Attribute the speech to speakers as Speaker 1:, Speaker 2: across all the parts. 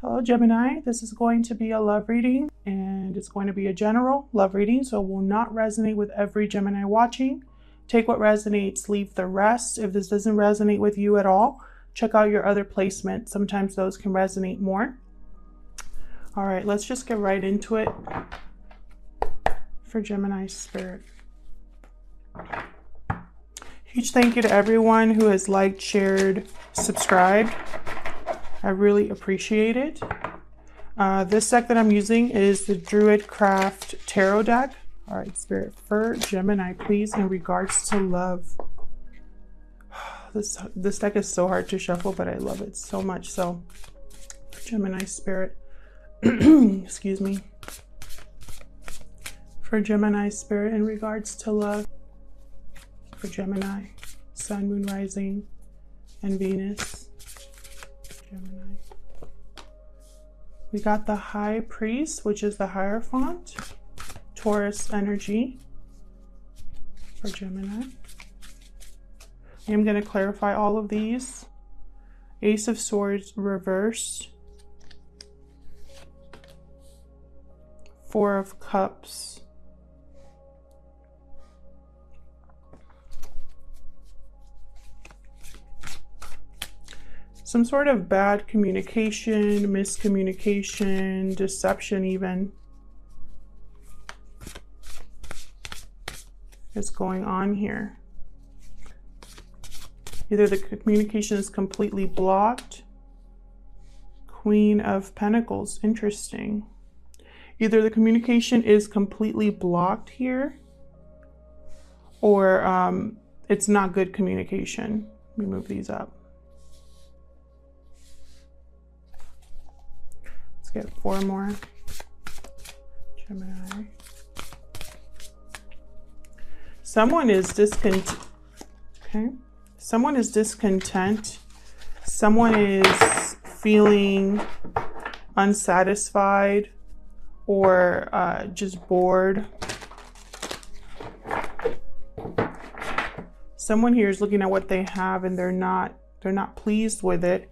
Speaker 1: Hello Gemini, this is going to be a love reading and it's going to be a general love reading, so it will not resonate with every Gemini watching. Take what resonates, leave the rest. If this doesn't resonate with you at all, check out your other placements. Sometimes those can resonate more. All right, let's just get right into it for Gemini spirit. Huge thank you to everyone who has liked, shared, subscribed. I really appreciate it. This deck that I'm using is the Druid Craft Tarot deck. All right, Spirit, for Gemini, please, in regards to love. This deck is so hard to shuffle, but I love it so much. So, Gemini Spirit, excuse me. For Gemini Spirit, in regards to love. For Gemini, Sun, Moon, Rising, and Venus. Gemini. We got the High Priest, which is the Hierophant, Taurus energy for Gemini. I'm going to clarify all of these. Ace of Swords reversed, Four of Cups, some sort of bad communication, miscommunication, deception even is going on here. Either the communication is completely blocked. Queen of Pentacles, interesting. Either the communication is completely blocked here, or it's not good communication. Let me move these up. Let's get 4 more. Gemini. Someone is discontent. Okay. Someone is discontent. Someone is feeling unsatisfied or just bored. Someone here is looking at what they have and they're not pleased with it.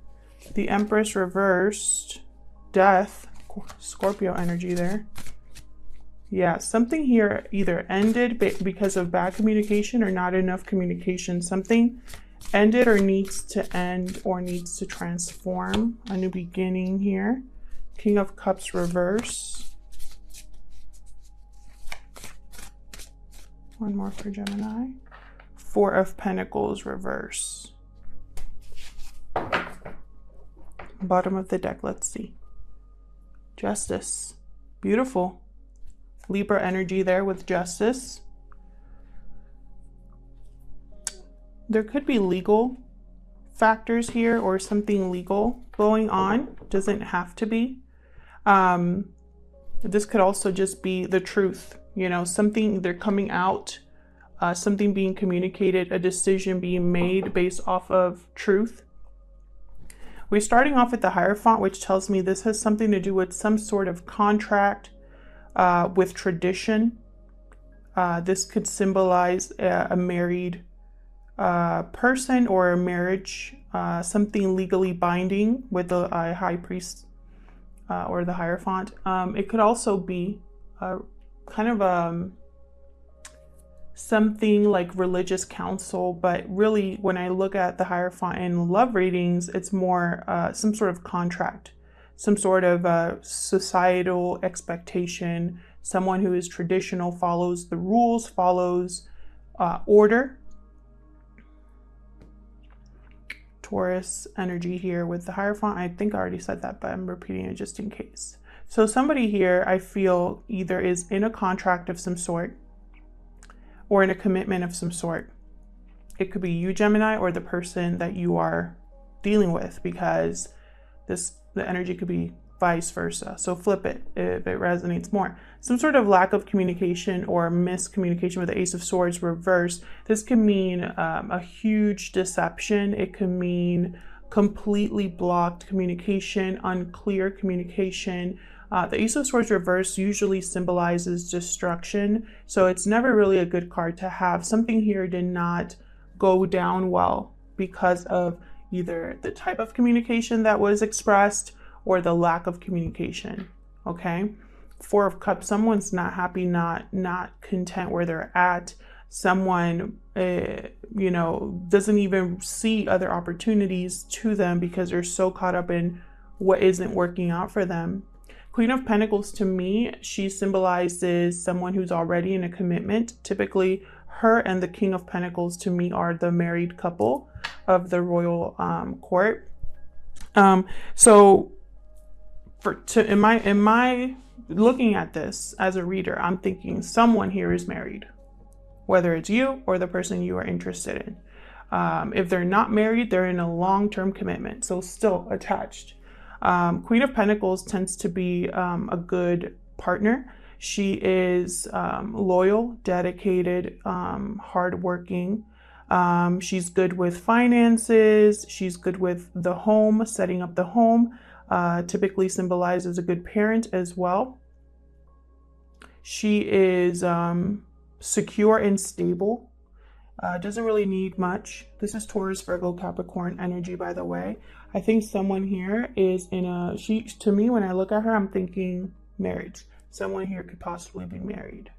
Speaker 1: The Empress reversed. Death, Scorpio energy there. Yeah, something here either ended because of bad communication or not enough communication. Something ended or needs to end or needs to transform. A new beginning here. King of Cups reverse. One more for Gemini. Four of Pentacles reverse. Bottom of the deck, let's see. Justice, beautiful. Libra energy there with Justice. There could be legal factors here or something legal going on. Doesn't have to be. This could also just be the truth, you know, something either coming out, something being communicated, a decision being made based off of truth. We're starting off with the Hierophant, which tells me this has something to do with some sort of contract with tradition. This could symbolize a married person or a marriage, something legally binding with the High Priest or the Hierophant. It could also be kind of something like religious counsel, but really when I look at the Hierophant in love readings, it's more some sort of contract, some sort of societal expectation, someone who is traditional, follows the rules, follows order. Taurus energy here with the Hierophant. I think I already said that, but I'm repeating it just in case. So somebody here I feel either is in a contract of some sort or in a commitment of some sort. It could be you, Gemini, or the person that you are dealing with, because the energy could be vice versa. So flip it if it resonates more. Some sort of lack of communication or miscommunication with the Ace of Swords reversed. This can mean a huge deception. It can mean completely blocked communication, unclear communication. The Ace of Swords reverse usually symbolizes destruction, so it's never really a good card to have. Something here did not go down well because of either the type of communication that was expressed or the lack of communication. Okay. Four of Cups, someone's not happy, not content where they're at. Someone, you know, doesn't even see other opportunities to them because they're so caught up in what isn't working out for them. Queen of Pentacles, to me, she symbolizes someone who's already in a commitment. Typically, her and the King of Pentacles, to me, are the married couple of the royal court. So, in my looking at this as a reader, I'm thinking someone here is married, whether it's you or the person you are interested in. If they're not married, they're in a long-term commitment, so still attached. Queen of Pentacles tends to be a good partner. She is loyal, dedicated, hardworking. She's good with finances. She's good with the home, setting up the home. Typically symbolizes a good parent as well. She is secure and stable. Doesn't really need much. This is Taurus, Virgo, Capricorn energy, by the way. I think someone here is in a, to me, when I look at her, I'm thinking marriage. Someone here could possibly be married.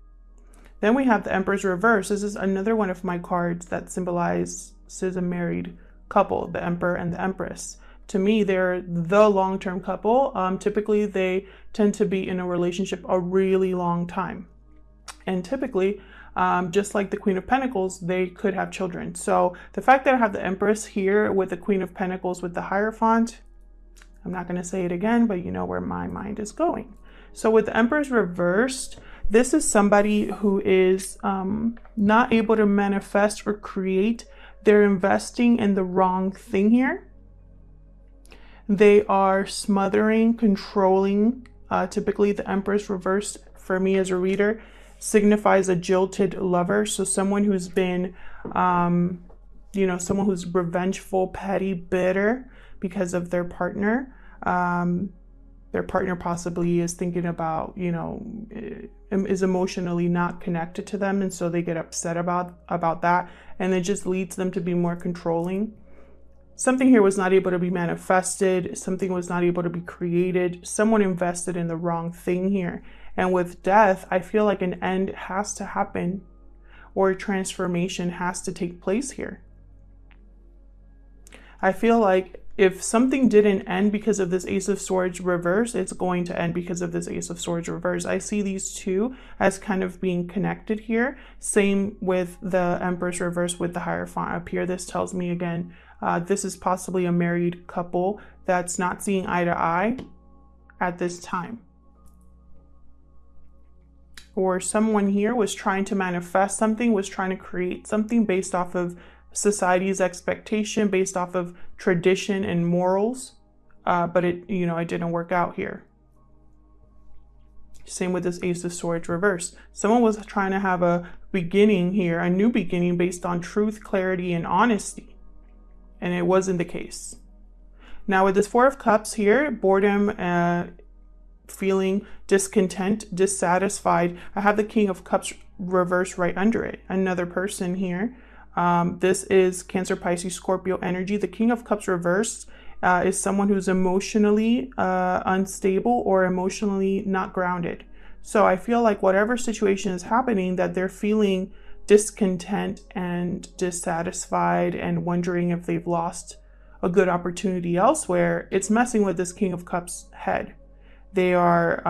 Speaker 1: Then we have the Empress reverse. This is another one of my cards that symbolizes a married couple, the Emperor and the Empress. To me, they're the long-term couple. Typically, they tend to be in a relationship a really long time. And typically, just like the Queen of Pentacles, they could have children. So the fact that I have the Empress here with the Queen of Pentacles with the Hierophant, I'm not going to say it again, but you know where my mind is going. So with the Empress reversed, this is somebody who is not able to manifest or create. They're investing in the wrong thing here. They are smothering, controlling. Typically, the Empress reversed, for me as a reader, signifies a jilted lover. So someone who's been, you know, someone who's revengeful, petty, bitter because of their partner. Their partner possibly is thinking about, you know, is emotionally not connected to them. And so they get upset about that. And it just leads them to be more controlling. Something here was not able to be manifested. Something was not able to be created. Someone invested in the wrong thing here. And with death, I feel like an end has to happen or a transformation has to take place here. I feel like if something didn't end because of this Ace of Swords reverse, it's going to end because of this Ace of Swords reverse. I see these two as kind of being connected here. Same with the Empress reverse with the Hierophant up here. This tells me again, this is possibly a married couple that's not seeing eye to eye at this time. Or someone here was trying to manifest something, was trying to create something based off of society's expectation, based off of tradition and morals, but it didn't work out here. Same with this Ace of Swords reverse. Someone was trying to have a beginning here, a new beginning based on truth, clarity, and honesty, and it wasn't the case. Now with this Four of Cups here, boredom, feeling discontent, dissatisfied. I have the King of Cups reverse right under it. Another person here. This is Cancer, Pisces, Scorpio energy. The King of Cups reversed is someone who's emotionally unstable or emotionally not grounded. So I feel like whatever situation is happening, that they're feeling discontent and dissatisfied and wondering if they've lost a good opportunity elsewhere. It's messing with this King of Cups head. They are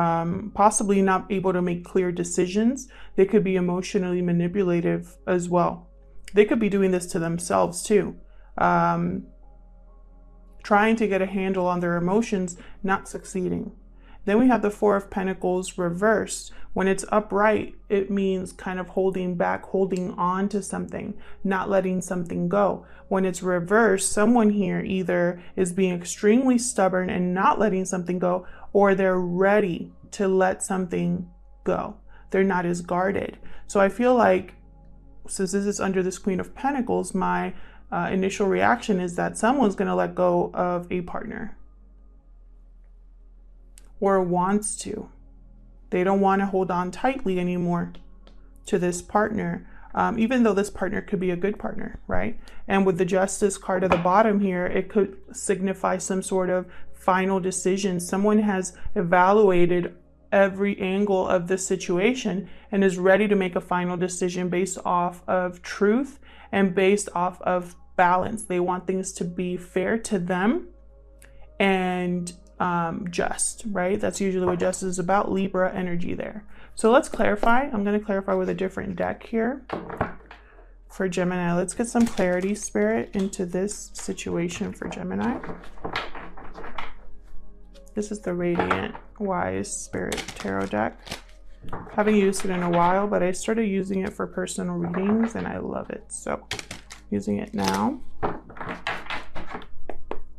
Speaker 1: possibly not able to make clear decisions. They could be emotionally manipulative as well. They could be doing this to themselves too. Trying to get a handle on their emotions, not succeeding. Then we have the Four of Pentacles reversed. When it's upright, it means kind of holding back, holding on to something, not letting something go. When it's reversed, someone here either is being extremely stubborn and not letting something go, or they're ready to let something go. They're not as guarded. So I feel like, since this is under this Queen of Pentacles, my initial reaction is that someone's going to let go of a partner or wants to. They don't want to hold on tightly anymore to this partner, even though this partner could be a good partner, right? And with the Justice card at the bottom here, it could signify some sort of final decision. Someone has evaluated every angle of the situation and is ready to make a final decision based off of truth and based off of balance. They want things to be fair to them and just, right? That's usually what justice is about. Libra energy there. So let's clarify. I'm going to clarify with a different deck here for Gemini. Let's get some clarity, Spirit, into this situation for Gemini. This is the Radiant Wise Spirit Tarot deck. Haven't used it in a while, but I started using it for personal readings and I love it. So using it now. All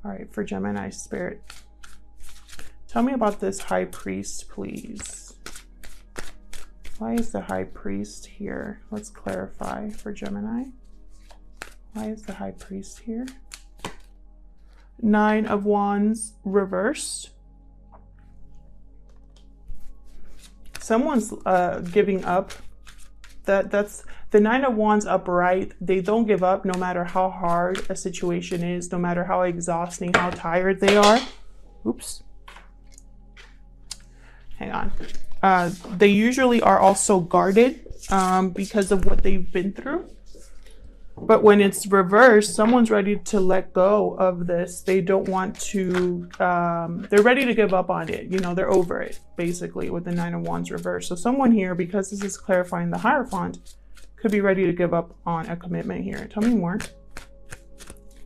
Speaker 1: right, for Gemini Spirit. Tell me about this High Priest, please. Why is the High Priest here? Let's clarify for Gemini. Why is the High Priest here? Nine of Wands reversed. Someone's giving up. That's the Nine of Wands upright. They don't give up no matter how hard a situation is, no matter how exhausting, how tired they are. Oops. Hang on. They usually are also guarded because of what they've been through. But when it's reversed, someone's ready to let go of this. They don't want to, they're ready to give up on it. You know, they're over it, basically, with the Nine of Wands reversed. So someone here, because this is clarifying the Hierophant, could be ready to give up on a commitment here. Tell me more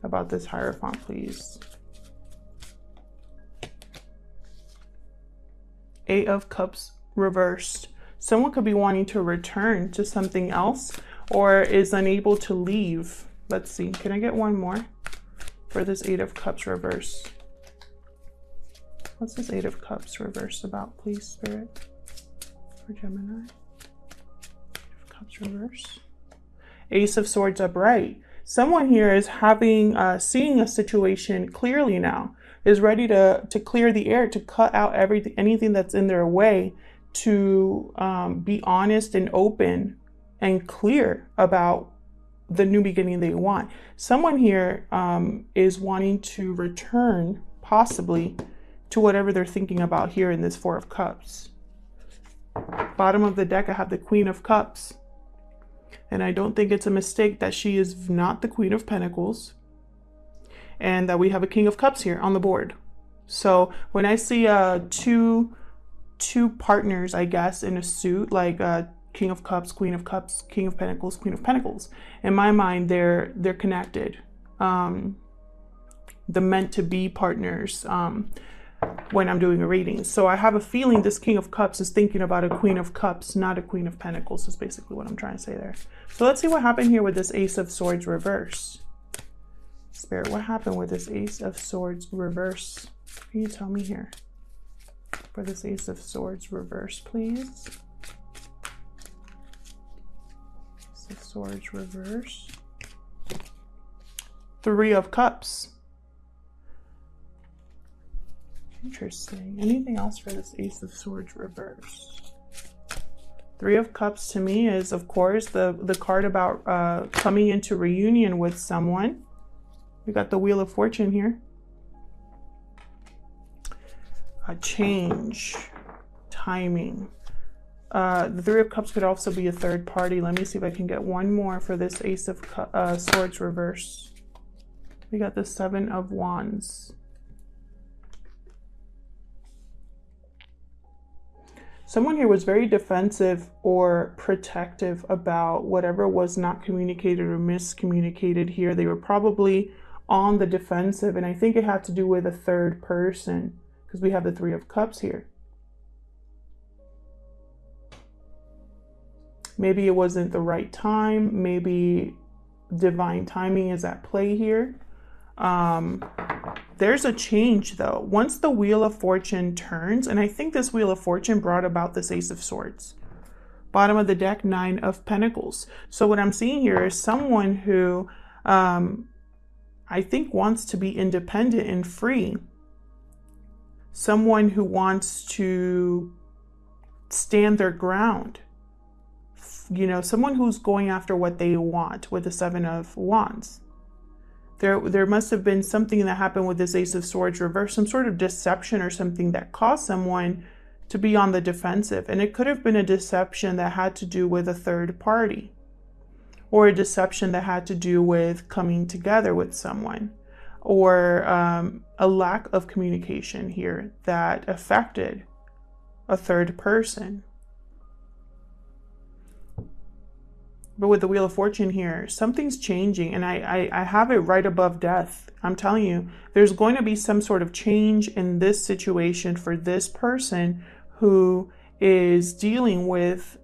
Speaker 1: about this Hierophant, please. Eight of Cups reversed. Someone could be wanting to return to something else or is unable to leave. Let's see. Can I get one more for this Eight of Cups reverse? What's this Eight of Cups reverse about, please, Spirit? For Gemini. Eight of Cups reverse. Ace of Swords upright. Someone here is having, seeing a situation clearly now, is ready to clear the air, to cut out anything that's in their way, to be honest and open and clear about the new beginning they want. Someone here is wanting to return, possibly, to whatever they're thinking about here in this Four of Cups. Bottom of the deck, I have the Queen of Cups. And I don't think it's a mistake that she is not the Queen of Pentacles. And that we have a King of Cups here on the board. So when I see two partners, I guess, in a suit, like King of Cups, King of Pentacles, Queen of Pentacles, in my mind, they're connected. The meant to be partners when I'm doing a reading. So I have a feeling this King of Cups is thinking about a Queen of Cups, not a Queen of Pentacles, is basically what I'm trying to say there. So let's see what happened here with this Ace of Swords reverse. Spirit, what happened with this Ace of Swords reverse? Can you tell me here? For this Ace of Swords reverse, please. Ace of Swords reverse. Three of Cups. Interesting. Anything else for this Ace of Swords reverse? Three of Cups to me is, of course, the card about coming into reunion with someone. We got the Wheel of Fortune here. A change, timing. The Three of Cups could also be a third party. Let me see if I can get one more for this Ace of Swords reverse. We got the Seven of Wands. Someone here was very defensive or protective about whatever was not communicated or miscommunicated here. They were probably on the defensive, and I think it had to do with a third person because we have the Three of Cups here. Maybe it wasn't the right time. Maybe divine timing is at play here. There's a change though. Once the Wheel of Fortune turns, and I think this Wheel of Fortune brought about this Ace of Swords. Bottom of the deck, Nine of Pentacles. So what I'm seeing here is someone who I think wants to be independent and free. Someone who wants to stand their ground. You know, someone who's going after what they want with the Seven of Wands. There must have been something that happened with this Ace of Swords reverse, some sort of deception or something that caused someone to be on the defensive. And it could have been a deception that had to do with a third party, or a deception that had to do with coming together with someone, or a lack of communication here that affected a third person. But with the Wheel of Fortune here, something's changing, and I have it right above death. I'm telling you, there's going to be some sort of change in this situation for this person who is dealing with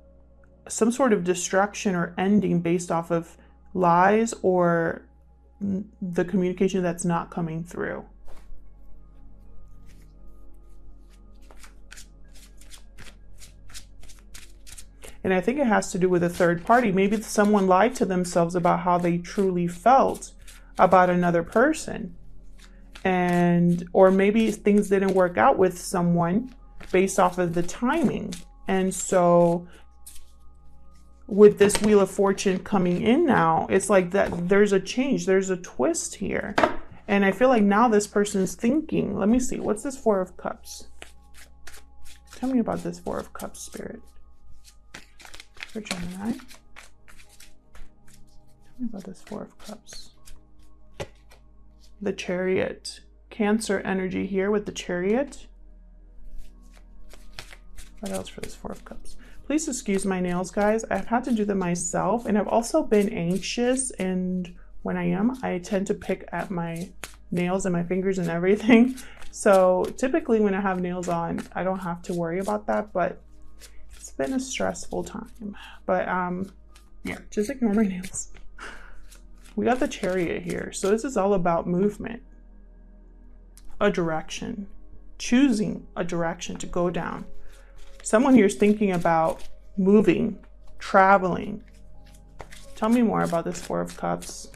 Speaker 1: some sort of destruction or ending based off of lies or the communication that's not coming through. And I think it has to do with a third party. Maybe someone lied to themselves about how they truly felt about another person. Or maybe things didn't work out with someone based off of the timing. And so with this Wheel of Fortune coming in now, it's like that there's a change, there's a twist here. And I feel like now this person's thinking, let me see, what's this Four of Cups? Tell me about this Four of Cups, Spirit. For Gemini. Tell me about this Four of Cups. The Chariot. Cancer energy here with the Chariot. What else for this Four of Cups? Please excuse my nails, guys. I've had to do them myself, and I've also been anxious, and when I tend to pick at my nails and my fingers and everything. So typically when I have nails on, I don't have to worry about that, but it's been a stressful time. But yeah, just ignore my nails. We got the Chariot here. So this is all about movement, a direction, choosing a direction to go down. Someone here is thinking about moving, traveling. Tell me more about this Four of Cups.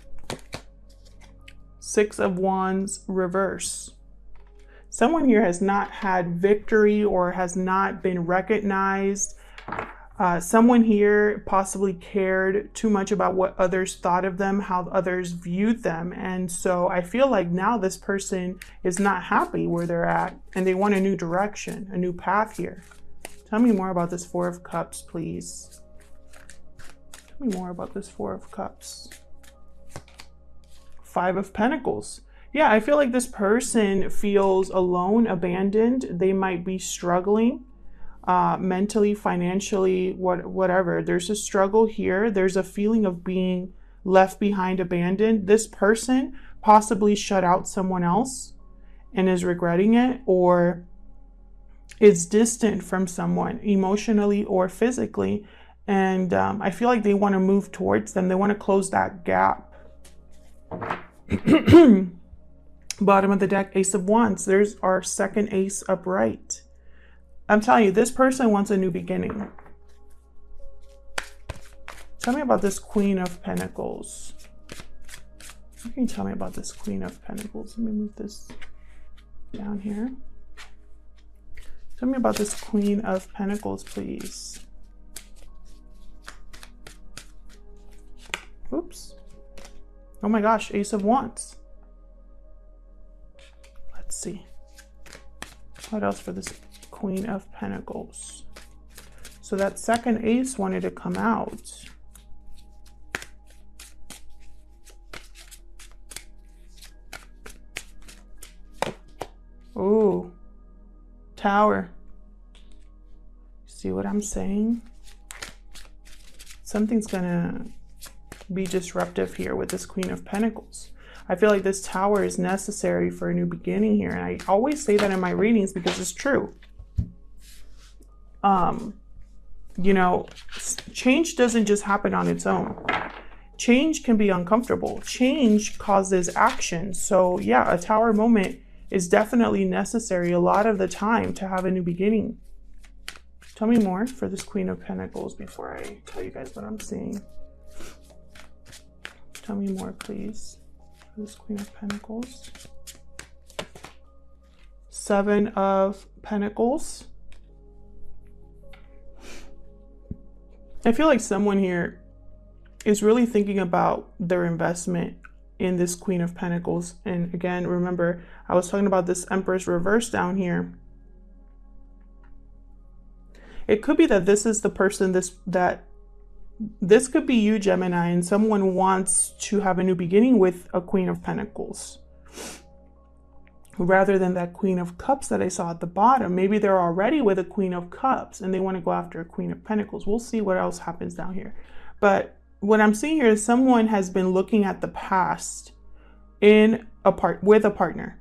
Speaker 1: Six of Wands reverse. Someone here has not had victory or has not been recognized. Someone here possibly cared too much about what others thought of them, how others viewed them. And so I feel like now this person is not happy where they're at and they want a new direction, a new path here. Tell me more about this Four of Cups, please. Tell me more about this Four of Cups. Five of Pentacles. Yeah, I feel like this person feels alone, abandoned. They might be struggling mentally, financially, whatever. There's a struggle here. There's a feeling of being left behind, abandoned. This person possibly shut out someone else and is regretting it, or is distant from someone emotionally or physically. And I feel like they want to move towards them. They want to close that gap. Bottom of the deck, Ace of Wands. There's our second ace upright. I'm telling you, this person wants a new beginning. Tell me about this Queen of Pentacles. What can you tell me about this Queen of Pentacles? Let me move this down here. Tell me about this Queen of Pentacles, please. Oops. Oh my gosh, Ace of Wands. Let's see. What else for this Queen of Pentacles? So that second ace wanted to come out. Ooh. Tower. See what I'm saying? Something's gonna be disruptive here with this Queen of Pentacles. I feel like this Tower is necessary for a new beginning here. And I always say that in my readings because it's true. You know, change doesn't just happen on its own. Change can be uncomfortable. Change causes action. So yeah, a Tower moment is definitely necessary a lot of the time to have a new beginning. Tell me more for this Queen of Pentacles before I tell you guys what I'm seeing. Tell me more, please, for this Queen of Pentacles. Seven of Pentacles. I feel like someone here is really thinking about their investment in this Queen of Pentacles. And again, remember, I was talking about this Empress reverse down here. It could be that this is the person this could be you, Gemini, and someone wants to have a new beginning with a Queen of Pentacles rather than that Queen of Cups that I saw at the bottom. Maybe they're already with a Queen of Cups and they want to go after a Queen of Pentacles. We'll see what else happens down here. But what I'm seeing here is someone has been looking at the past with a partner.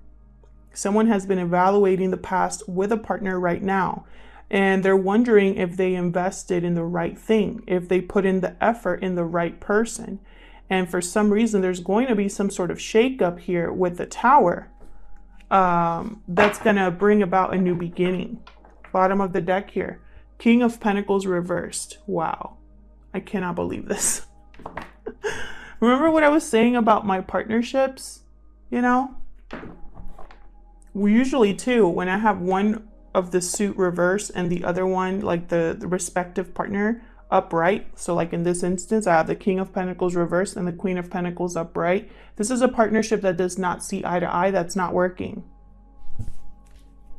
Speaker 1: Someone has been evaluating the past with a partner right now. And they're wondering if they invested in the right thing, if they put in the effort in the right person. And for some reason, there's going to be some sort of shakeup here with the Tower that's going to bring about a new beginning. Bottom of the deck here. King of Pentacles reversed. Wow. I cannot believe this. Remember what I was saying about my partnerships? You know, we usually too, when I have one of the suit reverse and the other one, like the respective partner, upright. So like in this instance, I have the King of Pentacles reversed and the Queen of Pentacles upright. This is a partnership that does not see eye to eye. That's not working.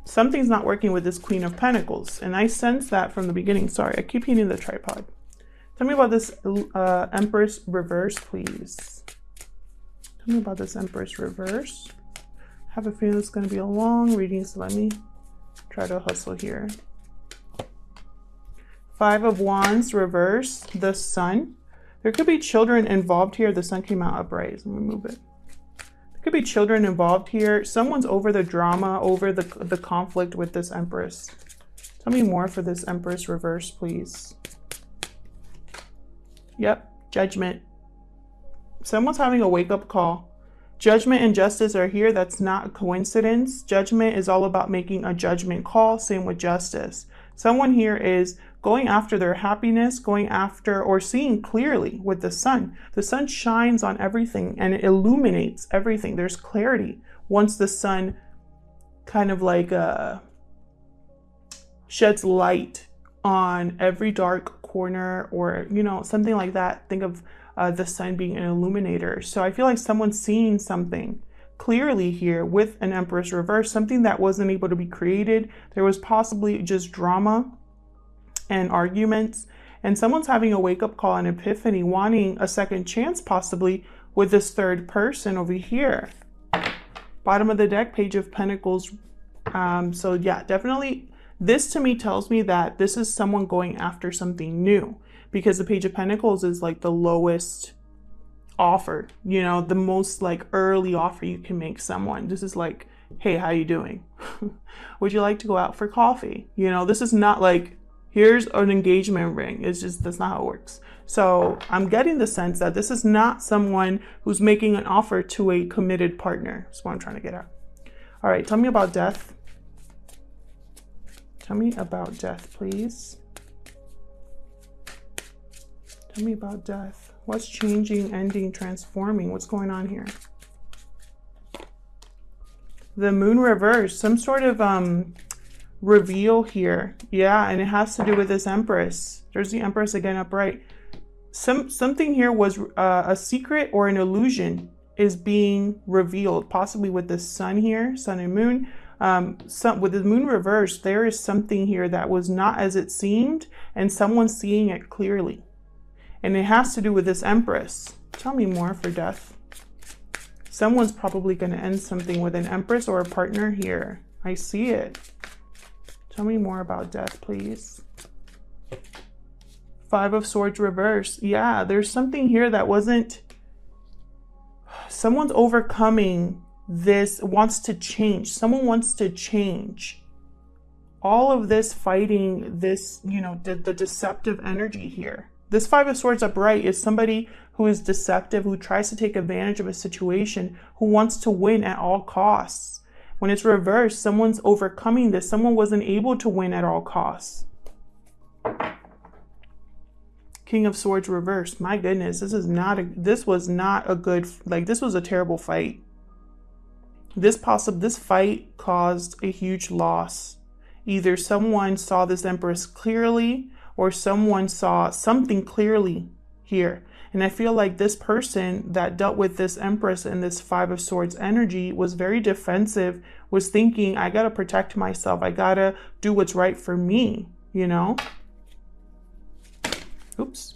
Speaker 1: Something's not working with this Queen of Pentacles. And I sense that from the beginning. Sorry, I keep hitting the tripod. Tell me about this Empress reverse, please. Tell me about this Empress reverse. I have a feeling it's going to be a long reading, so let me try to hustle here. Five of Wands reverse, the Sun. There could be children involved here. The Sun came out upright, so I'm gonna move it. There could be children involved here. Someone's over the drama, over the conflict with this Empress. Tell me more for this Empress reverse, please. Yep, Judgment. Someone's having a wake-up call. Judgment and justice are here. That's not a coincidence. Judgment is all about making a judgment call. Same with justice. Someone here is going after their happiness, going after or seeing clearly with the sun. The sun shines on everything and it illuminates everything. There's clarity once the sun kind of like sheds light on every dark corner, or, you know, something like that. Think of the sun being an illuminator. So I feel like someone's seeing something clearly here with an Empress reverse, something that wasn't able to be created. There was possibly just drama and arguments, and someone's having a wake-up call, an epiphany, wanting a second chance possibly with this third person over here. Bottom of the deck, Page of Pentacles. So yeah, definitely this to me tells me that this is someone going after something new, because the Page of Pentacles is like the lowest offer, you know, the most like early offer you can make someone. This is like, hey, how you doing? Would you like to go out for coffee? You know, this is not like, here's an engagement ring. It's just, that's not how it works. So I'm getting the sense that this is not someone who's making an offer to a committed partner. That's what I'm trying to get at. All right, tell me about death. Tell me about death, please. Tell me about death. What's changing, ending, transforming? What's going on here? The Moon reverse, some sort of reveal here. Yeah, and it has to do with this Empress. There's the Empress again upright. Something here was a secret or an illusion is being revealed, possibly with the Sun here, Sun and Moon. With the Moon reverse, there is something here that was not as it seemed, and someone's seeing it clearly. And it has to do with this Empress. Tell me more for death. Someone's probably going to end something with an Empress or a partner here. I see it. Tell me more about death, please. Five of Swords reverse. Yeah, there's something here that wasn't... Someone's overcoming this, wants to change. Someone wants to change. All of this fighting this, you know, the deceptive energy here. This Five of Swords upright is somebody who is deceptive, who tries to take advantage of a situation, who wants to win at all costs. When it's reversed, someone's overcoming this. Someone wasn't able to win at all costs. King of Swords reversed. My goodness, this was not a good, like, this was a terrible fight. This fight caused a huge loss. Either someone saw this Empress clearly, or someone saw something clearly here. And I feel like this person that dealt with this Empress and this Five of Swords energy was very defensive, was thinking, I got to protect myself. I got to do what's right for me, you know? Oops.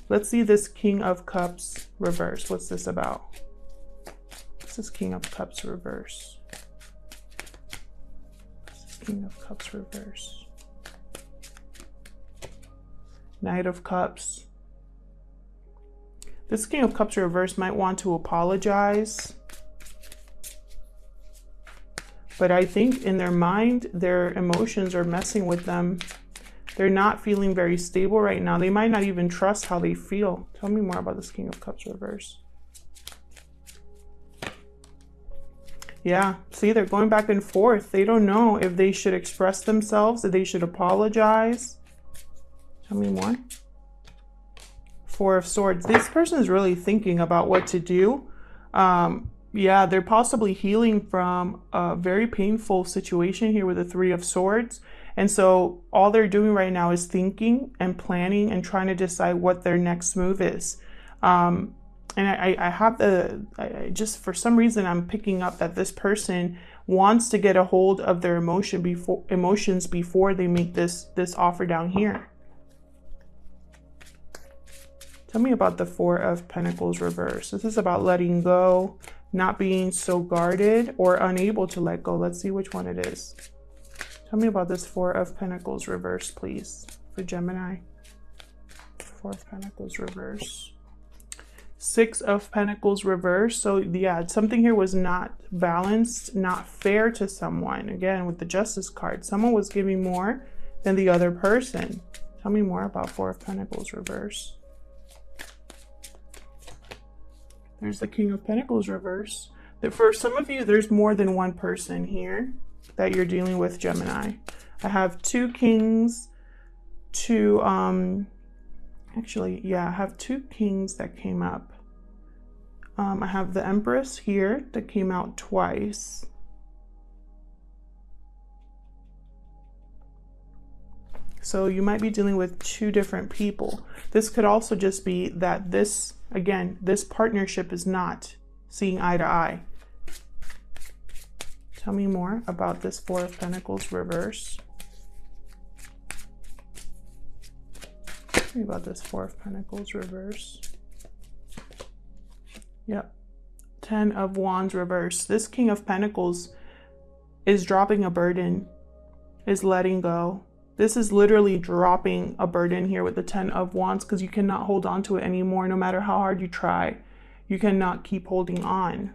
Speaker 1: Let's see this King of Cups reverse. What's this about? What's this King of Cups reverse? What's this King of Cups reverse? Knight of Cups. This King of Cups reverse might want to apologize. But I think in their mind, their emotions are messing with them. They're not feeling very stable right now. They might not even trust how they feel. Tell me more about this King of Cups reverse. Yeah, see, they're going back and forth. They don't know if they should express themselves, if they should apologize. Tell me more. Four of Swords. This person is really thinking about what to do. Yeah, they're possibly healing from a very painful situation here with the Three of Swords. And so all they're doing right now is thinking and planning and trying to decide what their next move is. And I have just for some reason, I'm picking up that this person wants to get a hold of their emotions before they make this offer down here. Tell me about the Four of Pentacles reverse. This is about letting go, not being so guarded or unable to let go. Let's see which one it is. Tell me about this Four of Pentacles reverse, please, for Gemini. Four of Pentacles reverse. Six of Pentacles reverse. So yeah, something here was not balanced, not fair to someone. Again, with the Justice card, someone was giving more than the other person. Tell me more about Four of Pentacles reverse. There's the King of Pentacles reverse. That for some of you, there's more than one person here that you're dealing with, Gemini. I have two kings, actually, yeah, I have two kings that came up. I have the Empress here that came out twice. So you might be dealing with two different people. This could also just be that this, again, this partnership is not seeing eye to eye. Tell me more about this Four of Pentacles reverse. Tell me about this Four of Pentacles reverse. Yep. Ten of Wands reverse. This King of Pentacles is dropping a burden, is letting go. This is literally dropping a burden here with the Ten of Wands, because you cannot hold on to it anymore. No matter how hard you try, you cannot keep holding on.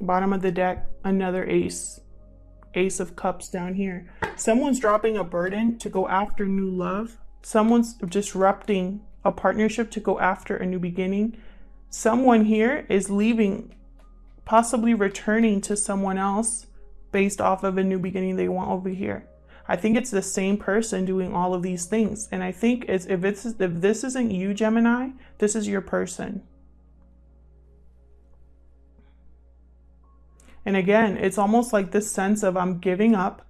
Speaker 1: Bottom of the deck, another ace. Ace of Cups down here. Someone's dropping a burden to go after new love. Someone's disrupting a partnership to go after a new beginning. Someone here is leaving, possibly returning to someone else based off of a new beginning they want over here. I think it's the same person doing all of these things. And I think if this isn't you, Gemini, this is your person. And again, it's almost like this sense of I'm giving up.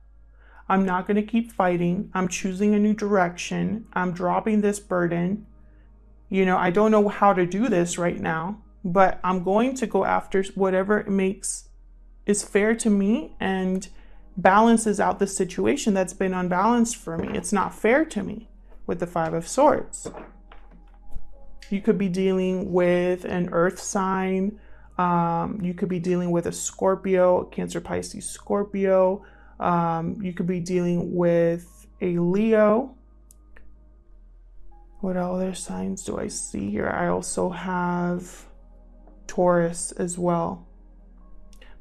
Speaker 1: I'm not going to keep fighting. I'm choosing a new direction. I'm dropping this burden. You know, I don't know how to do this right now, but I'm going to go after whatever is fair to me and balances out the situation that's been unbalanced for me. It's not fair to me with the Five of Swords. You could be dealing with an earth sign. You could be dealing with a Scorpio, Cancer, Pisces, Scorpio. You could be dealing with a Leo. What other signs do I see here? I also have Taurus as well.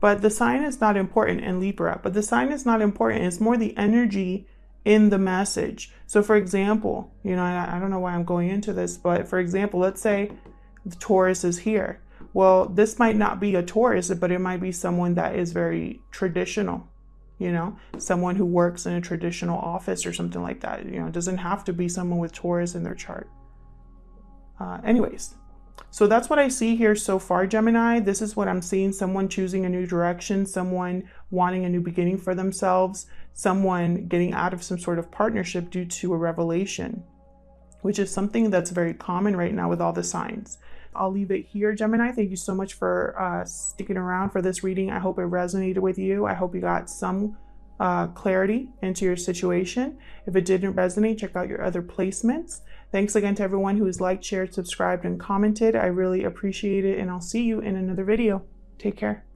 Speaker 1: But the sign is not important, in Libra, but the sign is not important. It's more the energy in the message. So for example, you know, I don't know why I'm going into this, but for example, let's say the Taurus is here. Well, this might not be a Taurus, but it might be someone that is very traditional, you know, someone who works in a traditional office or something like that. You know, it doesn't have to be someone with Taurus in their chart. Anyways. So that's what I see here so far, Gemini. This is what I'm seeing. Someone choosing a new direction, someone wanting a new beginning for themselves, someone getting out of some sort of partnership due to a revelation. which is something that's very common right now with all the signs. I'll leave it here, Gemini. Thank you so much for sticking around for this reading. I hope it resonated with you. I hope you got some clarity into your situation. If it didn't resonate, check out your other placements. Thanks again to everyone who has liked, shared, subscribed, and commented. I really appreciate it, and I'll see you in another video. Take care.